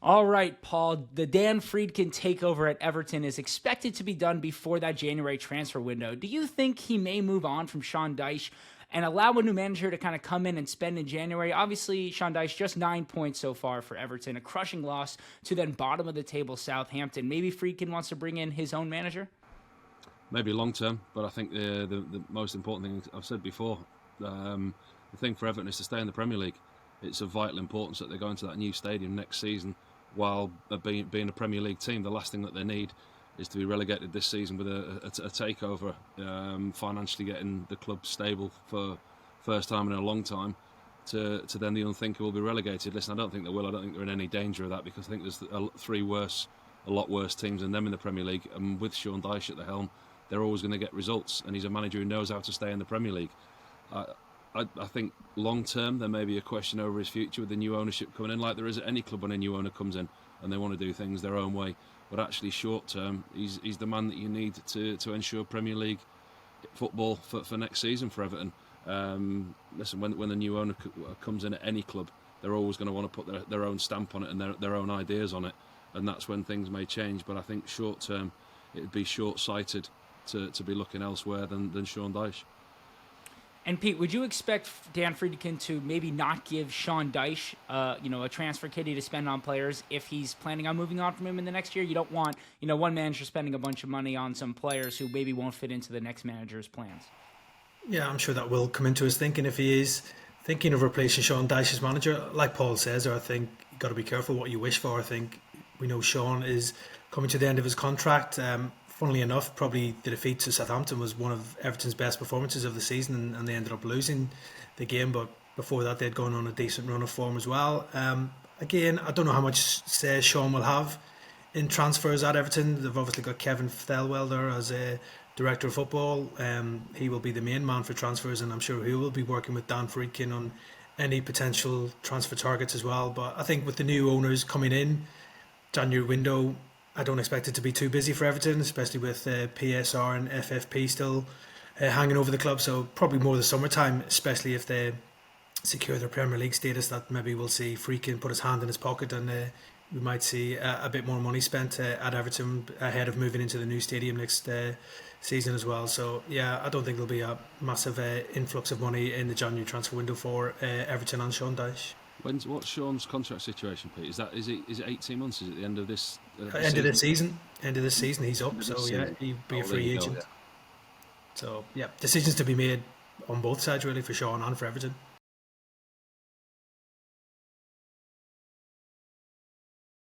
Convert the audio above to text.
All right, Paul, the Dan Friedkin takeover at Everton is expected to be done before that January transfer window. Do you think he may move on from Sean Dyche and allow a new manager to kind of come in and spend in January? Obviously, Sean Dyche, just 9 points so far for Everton, a crushing loss to then bottom of the table Southampton. Maybe Friedkin wants to bring in his own manager? Maybe long term, but I think the most important thing I've said before, the thing for Everton is to stay in the Premier League. It's of vital importance that they go into that new stadium next season while being a Premier League team. The last thing that they need is to be relegated this season with a takeover, financially getting the club stable for first time in a long time, to then the unthinkable be relegated. Listen, I don't think they will. I don't think they're in any danger of that, because I think there's a lot worse teams than them in the Premier League, and with Sean Dyche at the helm, they're always going to get results, and he's a manager who knows how to stay in the Premier League. I think long term there may be a question over his future with the new ownership coming in, like there is at any club when a new owner comes in and they want to do things their own way. But actually, short term, he's the man that you need to ensure Premier League football for next season for Everton. Listen, when the new owner comes in at any club, they're always going to want to put their own stamp on it and their own ideas on it, and that's when things may change. But I think short term, it'd be short-sighted to be looking elsewhere than Sean Dyche. And Pete, would you expect Dan Friedkin to maybe not give Sean Dyche, a transfer kitty to spend on players if he's planning on moving on from him in the next year? You don't want, one manager spending a bunch of money on some players who maybe won't fit into the next manager's plans. Yeah, I'm sure that will come into his thinking if he is thinking of replacing Sean Dyche as manager. Like Paul says, I think you've got to be careful what you wish for. I think we know Sean is coming to the end of his contract. Funnily enough, probably the defeat to Southampton was one of Everton's best performances of the season, and they ended up losing the game. But before that, they'd gone on a decent run of form as well. Again, I don't know how much say Sean will have in transfers at Everton. They've obviously got Kevin Thelwell there as a director of football. He will be the main man for transfers, and I'm sure he will be working with Dan Friedkin on any potential transfer targets as well. But I think with the new owners coming in, January window, I don't expect it to be too busy for Everton, especially with PSR and FFP still hanging over the club. So probably more the summertime, especially if they secure their Premier League status, that maybe we'll see Friedkin put his hand in his pocket, and we might see a bit more money spent at Everton ahead of moving into the new stadium next season as well. So yeah, I don't think there'll be a massive influx of money in the January transfer window for Everton and Sean Dyche. What's Sean's contract situation, Pete? Is it 18 months? Is it the end of this? End of the season. End of this season, he's up. So yeah, he'll be a free agent. Yeah. So yeah, decisions to be made on both sides really, for Sean and for Everton.